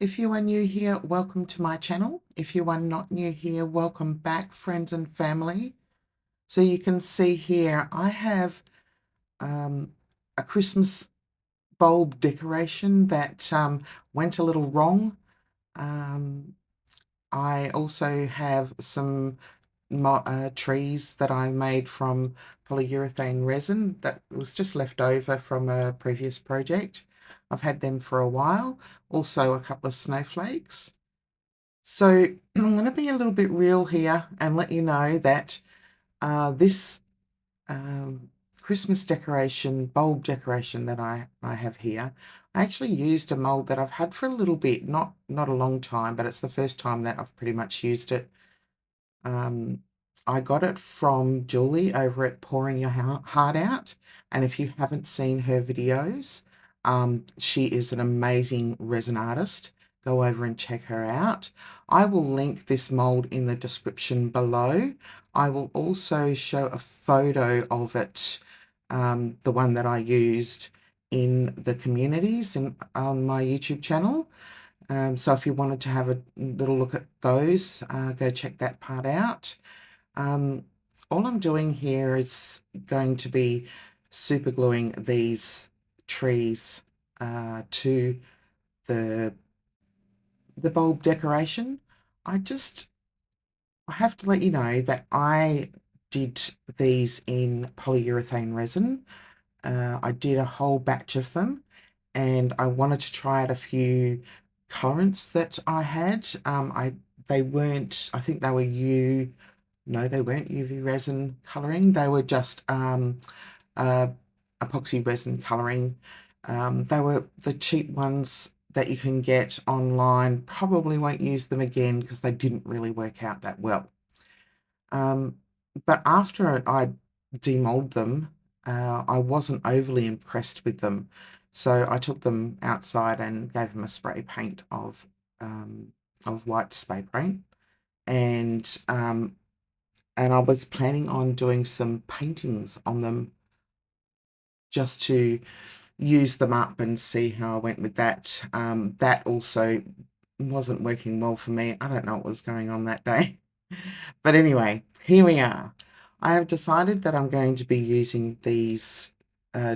If you are new here, welcome to my channel. If you are not new here, welcome back, friends and family. So you can see here, I have a Christmas bulb decoration that went a little wrong. Um, I also have some trees that I made from polyurethane resin that was just left over from a previous project. I've had them for a while. Also a couple of snowflakes. So I'm going to be a little bit real here and let you know that this um, Christmas decoration, bulb decoration that I have here, I actually used a mold that I've had for a little bit, not a long time, but it's the first time that I've pretty much used it. Um, I got it from Julie over at Pouring Your Heart Out. And if you haven't seen her videos, she is an amazing resin artist. Go over and check her out. I will link this mold in the description below. I will also show a photo of it, the one that I used in the communities and on my YouTube channel. So if you wanted to have a little look at those, go check that part out. Um, all I'm doing here is going to be super gluing these trees to the bulb decoration. I have to let you know that I did these in polyurethane resin. I did a whole batch of them and I wanted to try out a few colorants that I had. They weren't, I think they were no, they weren't UV resin coloring. They were just uh, epoxy resin coloring. They were the cheap ones that you can get online. Probably won't use them again because they didn't really work out that well. Um, but after I demold them, I wasn't overly impressed with them. So I took them outside and gave them a spray paint of white spray paint. And I was planning on doing some paintings on them just to use them up and see how I went with that. That also wasn't working well for me. I don't know what was going on that day. But anyway, here we are. I have decided that I'm going to be using these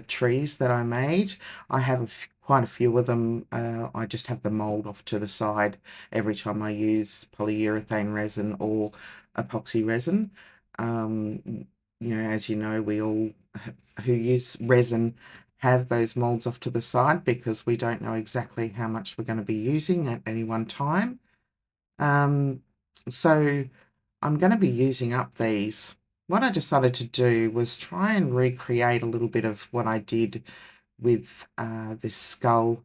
trees that I made. I have quite a few of them. I just have the mold off to the side every time I use polyurethane resin or epoxy resin. As you know, we all who use resin have those molds off to the side because we don't know exactly how much we're going to be using at any one time. Um, so I'm going to be using up these. What I decided to do was try and recreate a little bit of what I did with this skull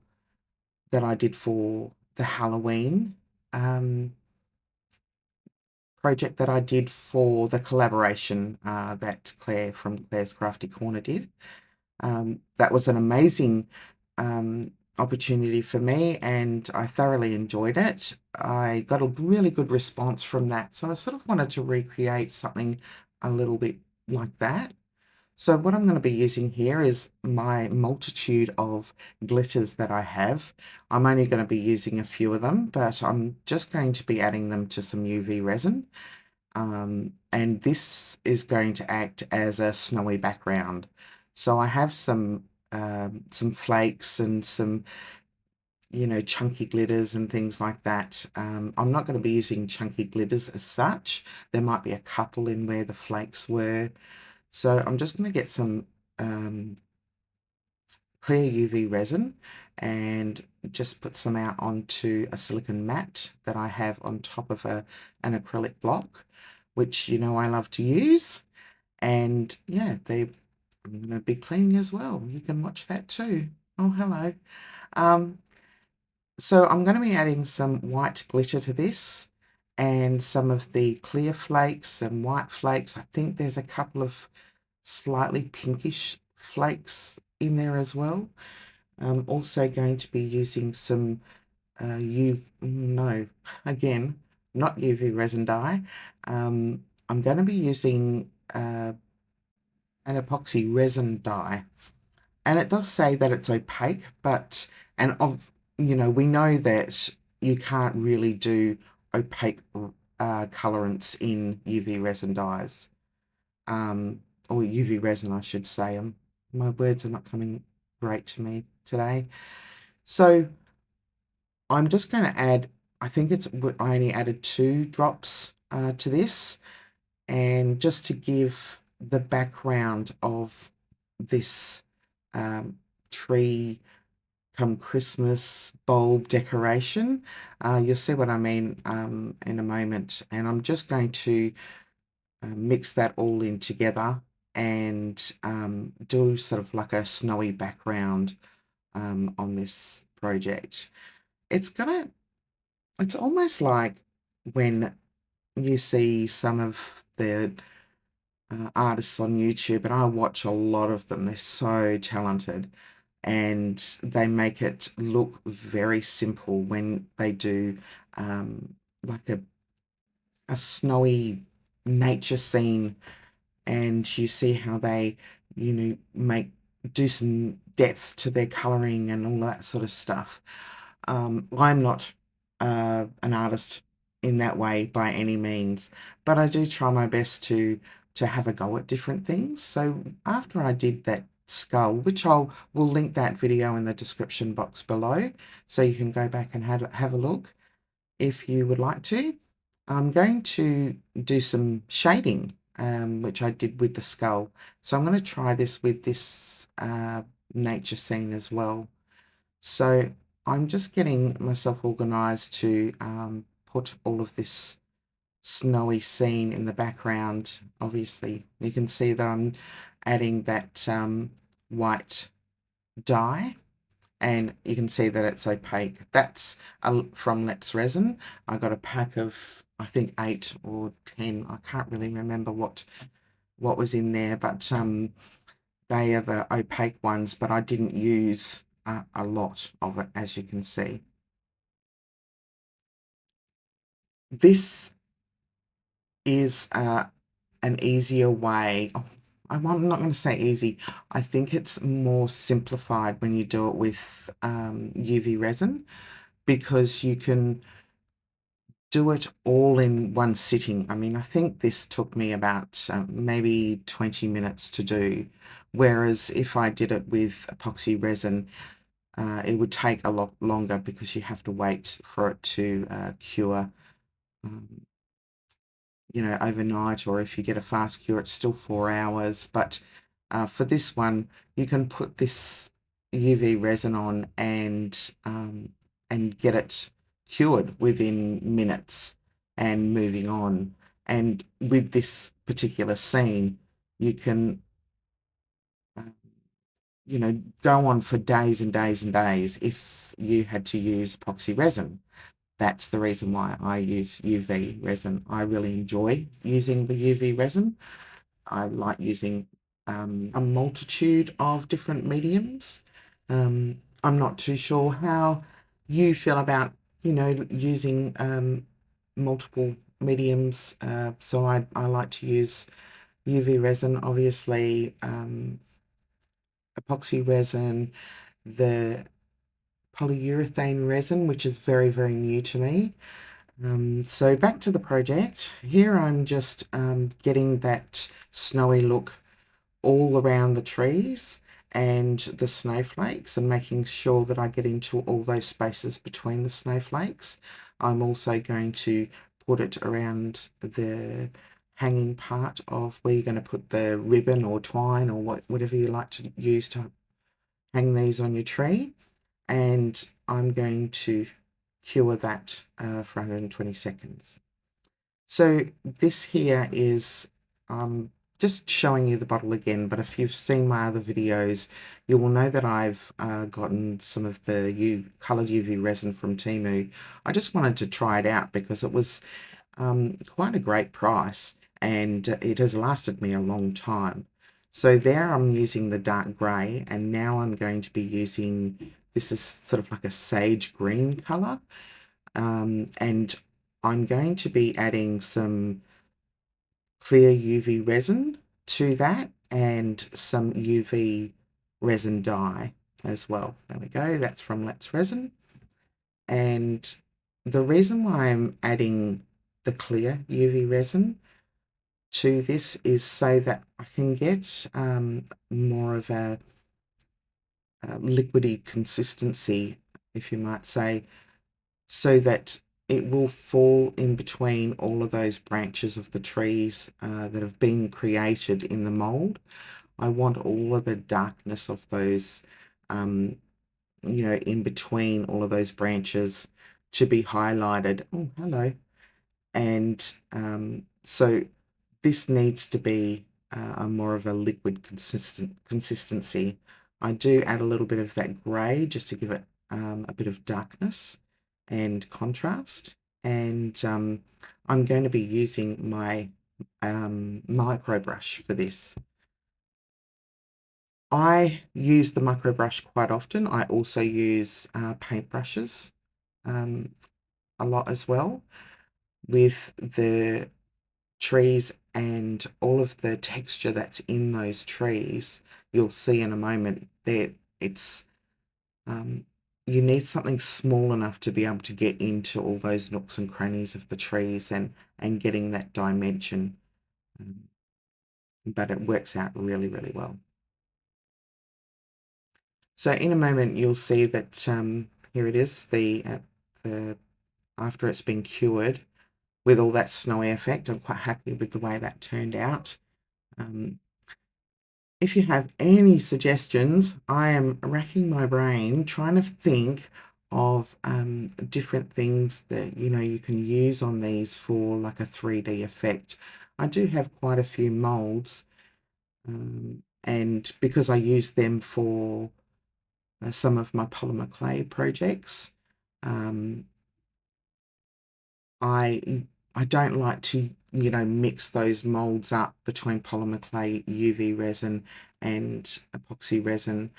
that I did for the Halloween project that I did for the collaboration that Claire from Claire's Crafty Corner did. That was an amazing opportunity for me and I thoroughly enjoyed it. I got a really good response from that. So I sort of wanted to recreate something a little bit like that. So what I'm going to be using here is my multitude of glitters that I have. I'm only going to be using a few of them, but I'm just going to be adding them to some UV resin. And this is going to act as a snowy background. So I have some flakes and some, chunky glitters and things like that. I'm not going to be using chunky glitters as such. There might be a couple in where the flakes were. So I'm just going to get some clear UV resin and just put some out onto a silicone mat that I have on top of an acrylic block, which you know I love to use. And yeah, I'm going to be cleaning as well. You can watch that too. Oh, hello. Um, so I'm going to be adding some white glitter to this and some of the clear flakes and white flakes. I think there's a couple of slightly pinkish flakes in there as well. I'm also going to be using some no, again, not UV resin dye. I'm going to be using an epoxy resin dye. And it does say that it's opaque, but, and of, we know that you can't really do opaque colorants in UV resin dyes, or UV resin, I should say. My words are not coming great to me today. So I'm just going to add, I think I only added 2 drops to this, and just to give the background of this tree come Christmas bulb decoration. You'll see what I mean in a moment, and I'm just going to mix that all in together and do sort of like a snowy background on this project. It's almost like when you see some of the artists on YouTube, and I watch a lot of them. They're so talented, and they make it look very simple when they do like a snowy nature scene, and you see how they, do some depth to their coloring and all that sort of stuff. I'm not an artist in that way by any means, but I do try my best to have a go at different things. So after I did that skull, which we'll link that video in the description box below, so you can go back and have a look if you would like to. I'm going to do some shading, which I did with the skull. So I'm going to try this with this nature scene as well. So I'm just getting myself organized to put all of this snowy scene in the background. Obviously, you can see that I'm adding that white dye, and you can see that it's opaque. That's from Let's Resin. I got a pack of, I think, 8 or 10. I can't really remember what was in there, but they are the opaque ones, but I didn't use a lot of it, as you can see. This is an easier way. I'm not going to say easy. I think it's more simplified when you do it with UV resin, because you can do it all in one sitting. I mean, I think this took me about maybe 20 minutes to do, whereas if I did it with epoxy resin, it would take a lot longer because you have to wait for it to cure, um, overnight, or if you get a fast cure, it's still 4 hours. But for this one, you can put this UV resin on and get it cured within minutes and moving on. And with this particular scene, you can, uh, go on for days and days and days if you had to use epoxy resin. That's the reason why I use UV resin. I really enjoy using the UV resin. I like using a multitude of different mediums. I'm not too sure how you feel about, using multiple mediums. So I like to use UV resin, obviously, epoxy resin, the polyurethane resin, which is very, very new to me. So back to the project. Here I'm just getting that snowy look all around the trees and the snowflakes, and making sure that I get into all those spaces between the snowflakes. I'm also going to put it around the hanging part of where you're going to put the ribbon or twine, or whatever you like to use to hang these on your tree. And I'm going to cure that for 120 seconds. So this here is just showing you the bottle again, but if you've seen my other videos, you will know that I've gotten some of the coloured UV resin from Temu. I just wanted to try it out because it was quite a great price, and it has lasted me a long time. So there I'm using the dark grey, and now I'm going to be using, this is sort of like a sage green colour, and I'm going to be adding some clear UV resin to that, and some UV resin dye as well. There we go, that's from Let's Resin. And the reason why I'm adding the clear UV resin to this is so that I can get more of a liquidy consistency, if you might say, so that it will fall in between all of those branches of the trees that have been created in the mold. I want all of the darkness of those, in between all of those branches to be highlighted. Oh, hello. And so this needs to be a more of a liquid consistency. I do add a little bit of that grey just to give it a bit of darkness and contrast. And I'm going to be using my micro brush for this. I use the micro brush quite often. I also use paint brushes a lot as well. With the trees and all of the texture that's in those trees, you'll see in a moment that it's you need something small enough to be able to get into all those nooks and crannies of the trees and getting that dimension. But it works out really, really well. So in a moment you'll see that here it is, the after it's been cured with all that snowy effect. I'm quite happy with the way that turned out. If you have any suggestions, I am racking my brain trying to think of different things that you can use on these for like a 3D effect. I do have quite a few molds, and because I use them for some of my polymer clay projects, um, I don't like to mix those molds up between polymer clay, UV resin, and epoxy resin,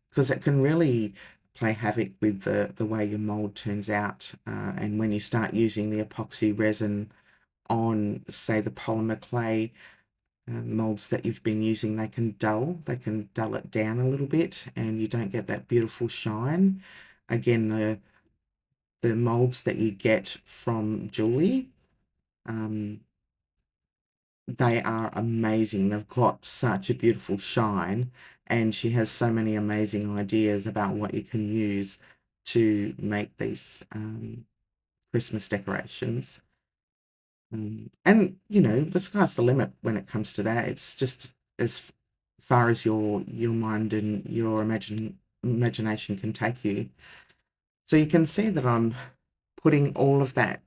because it can really play havoc with the way your mold turns out. And when you start using the epoxy resin on, say, the polymer clay molds that you've been using, they can dull it down a little bit, and you don't get that beautiful shine. Again, the molds that you get from Julie, they are amazing. They've got such a beautiful shine, and she has so many amazing ideas about what you can use to make these Christmas decorations. And the sky's the limit when it comes to that. It's just as far as your mind and your imagination can take you. So you can see that I'm putting all of that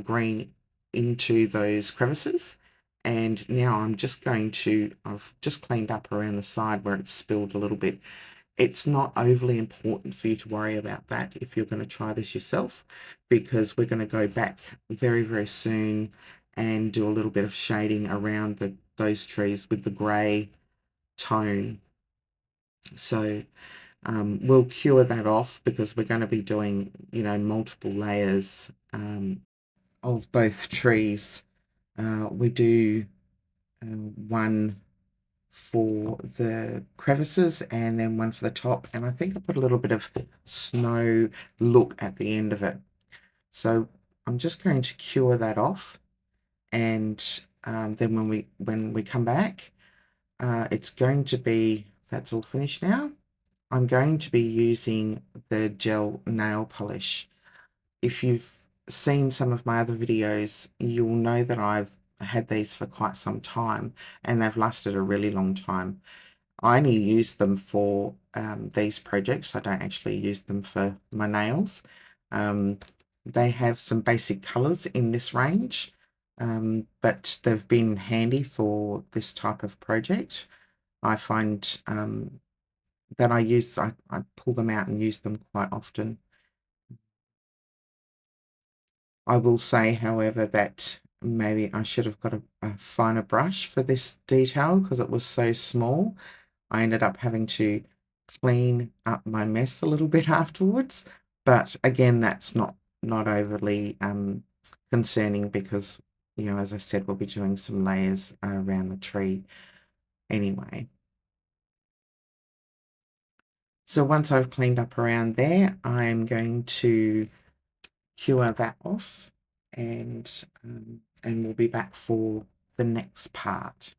green into those crevices, and now I've just cleaned up around the side where it's spilled a little bit. It's not overly important for you to worry about that if you're going to try this yourself, because we're going to go back very, very soon and do a little bit of shading around those trees with the grey tone. So we'll cure that off because we're going to be doing, multiple layers of both trees. We do one for the crevices and then one for the top, and I think I put a little bit of snow look at the end of it. So I'm just going to cure that off, and then when we come back, it's going to be, that's all finished now. I'm going to be using the gel nail polish. If you've seen some of my other videos, you'll know that I've had these for quite some time and they've lasted a really long time. I only use them for these projects. I don't actually use them for my nails. They have some basic colours in this range, but they've been handy for this type of project. I find that I pull them out and use them quite often. I will say, however, that maybe I should have got a finer brush for this detail because it was so small. I ended up having to clean up my mess a little bit afterwards. But again, that's not overly concerning because, as I said, we'll be doing some layers around the tree anyway. So once I've cleaned up around there, I'm going to cure that off, and we'll be back for the next part.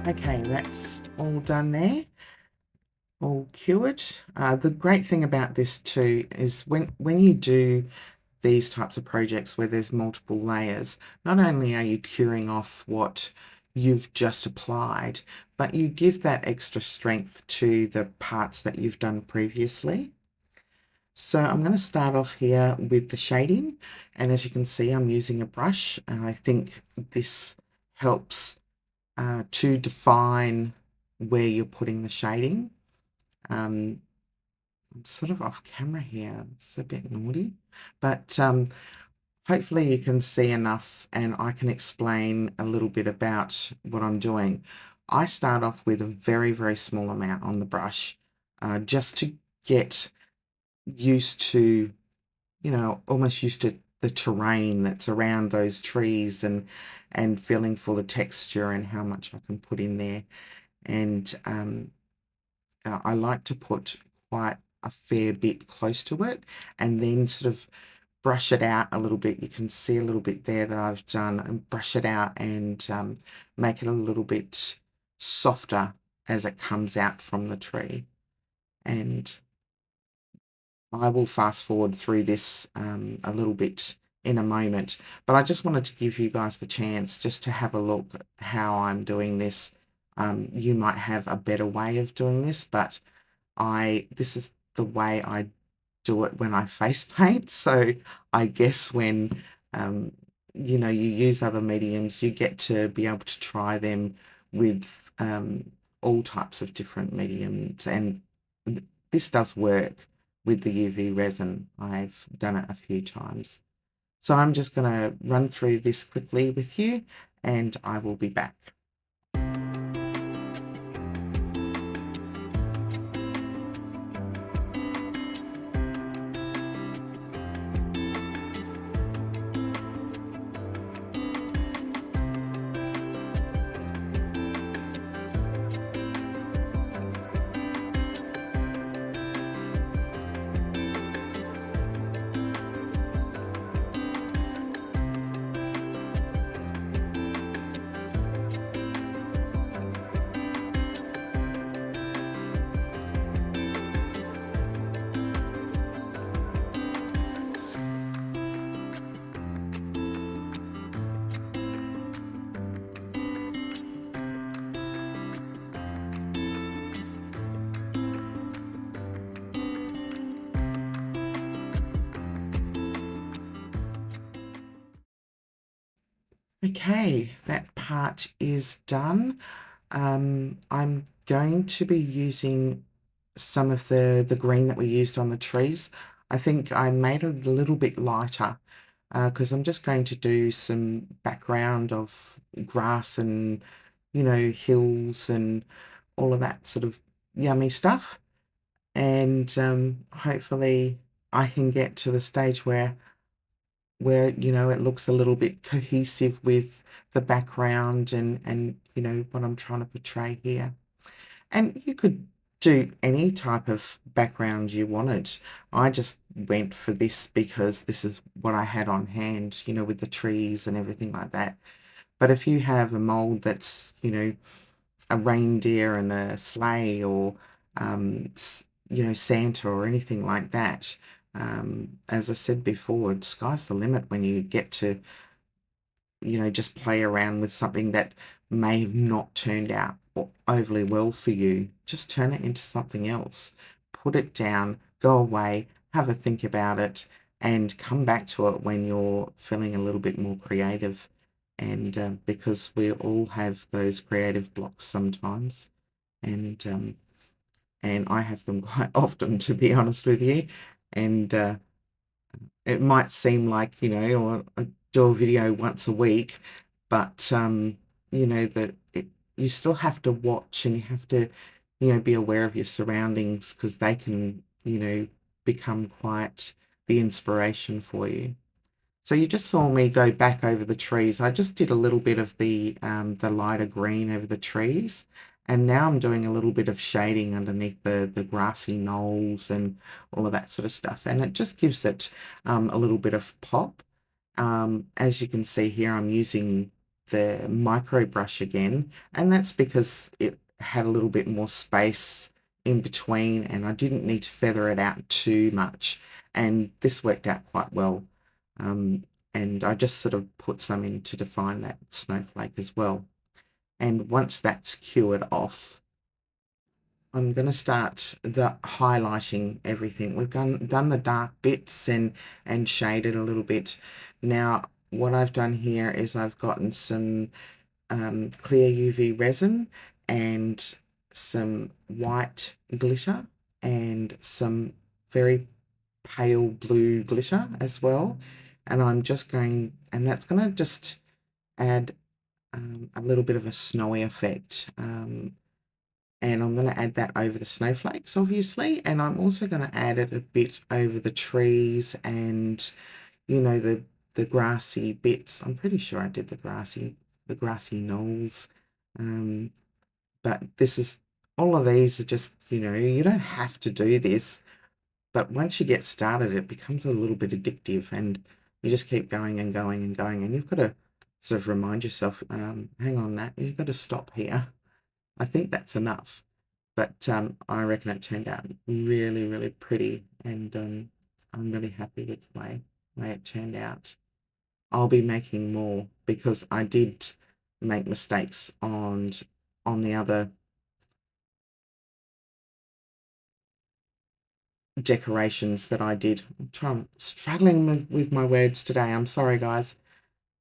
Okay, that's all done there, all cured. The great thing about this too is when you do these types of projects where there's multiple layers, not only are you curing off what you've just applied, but you give that extra strength to the parts that you've done previously. So I'm going to start off here with the shading, and as you can see, I'm using a brush, and I think this helps to define where you're putting the shading. I'm sort of off camera here, it's a bit naughty, but hopefully you can see enough and I can explain a little bit about what I'm doing. I start off with a very, very small amount on the brush, just to get used to, almost used to the terrain that's around those trees, and feeling for the texture and how much I can put in there. And I like to put quite a fair bit close to it, and then sort of brush it out a little bit. You can see a little bit there that I've done, and brush it out and make it a little bit softer as it comes out from the tree. And I will fast forward through this a little bit in a moment, but I just wanted to give you guys the chance just to have a look at how I'm doing this. You might have a better way of doing this, but this is the way I do it when I face paint. So I guess when you use other mediums, you get to be able to try them with all types of different mediums, and this does work with the UV resin. I've done it a few times. So I'm just going to run through this quickly with you, and I will be back. Okay, that part is done. I'm going to be using some of the green that we used on the trees. I think I made it a little bit lighter because I'm just going to do some background of grass and, hills and all of that sort of yummy stuff. And hopefully I can get to the stage where it looks a little bit cohesive with the background and what I'm trying to portray here. And you could do any type of background you wanted. I just went for this because this is what I had on hand, with the trees and everything like that. But if you have a mold that's, a reindeer and a sleigh, or Santa or anything like that, as I said before, sky's the limit when you get to just play around with something that may have not turned out overly well for you. Just turn it into something else, put it down, go away, have a think about it, and come back to it when you're feeling a little bit more creative. And because we all have those creative blocks sometimes, and I have them quite often, to be honest with you. And it might seem like, or I do a video once a week, but that you still have to watch, and you have to, be aware of your surroundings, because they can, become quite the inspiration for you. So you just saw me go back over the trees. I just did a little bit of the lighter green over the trees, and now I'm doing a little bit of shading underneath the grassy knolls and all of that sort of stuff, and it just gives it a little bit of pop. As you can see here, I'm using the micro brush again, and that's because it had a little bit more space in between and I didn't need to feather it out too much, and this worked out quite well. And I just sort of put some in to define that snowflake as well. And once that's cured off, I'm going to start the highlighting everything. We've done the dark bits and shaded a little bit. Now, what I've done here is I've gotten some clear UV resin and some white glitter and some very pale blue glitter as well. And I'm just going, and that's going to just add a little bit of a snowy effect. And I'm going to add that over the snowflakes, obviously, and I'm also going to add it a bit over the trees and, you know, the grassy bits. I'm pretty sure I did the grassy knolls. But this is, all of these are just, you know, you don't have to do this, but once you get started, it becomes a little bit addictive and you just keep going and going and going, and you've got to sort of remind yourself, hang on, Nat, you've got to stop here. I think that's enough. But I reckon it turned out really, really pretty, and I'm really happy with the way it turned out. I'll be making more because I did make mistakes on the other decorations that I did. I'm struggling with my words today. I'm sorry, guys.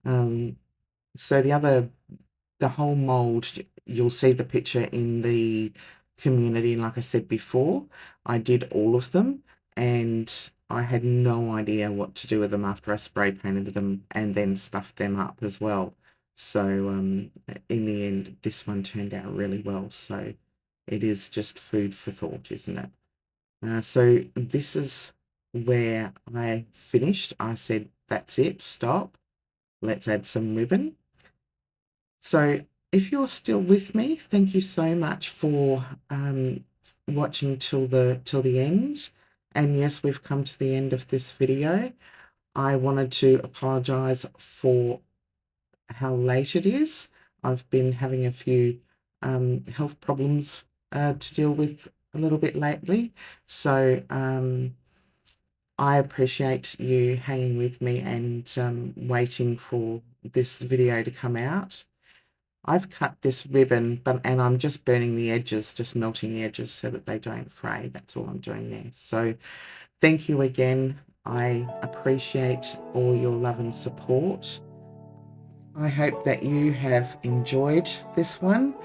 So the whole mold, you'll see the picture in the community. Like I said before, I did all of them and I had no idea what to do with them after I spray painted them and then stuffed them up as well. So in the end, this one turned out really well. So it is just food for thought, isn't it? So this is where I finished. I said, that's it, stop. Let's add some ribbon. So if you're still with me, thank you so much for watching till the end. And yes, we've come to the end of this video. I wanted to apologize for how late it is. I've been having a few health problems to deal with a little bit lately. So I appreciate you hanging with me and waiting for this video to come out. I've cut this ribbon, and I'm just burning the edges, just melting the edges so that they don't fray. That's all I'm doing there. So thank you again. I appreciate all your love and support. I hope that you have enjoyed this one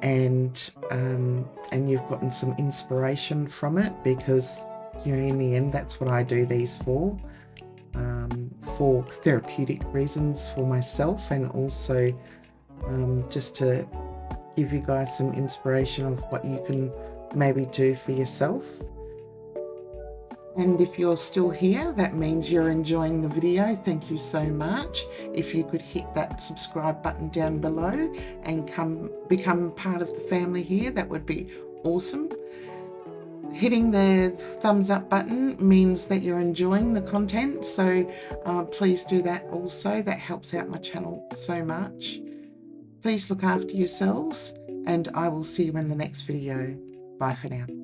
and you've gotten some inspiration from it, because, you know, in the end, that's what I do these for therapeutic reasons for myself, and also just to give you guys some inspiration of what you can maybe do for yourself. And if you're still here, that means you're enjoying the video. Thank you so much. If you could hit that subscribe button down below and become part of the family here, that would be awesome. Hitting the thumbs up button means that you're enjoying the content, so please do that also. That helps out my channel so much. Please look after yourselves, and I will see you in the next video. Bye for now.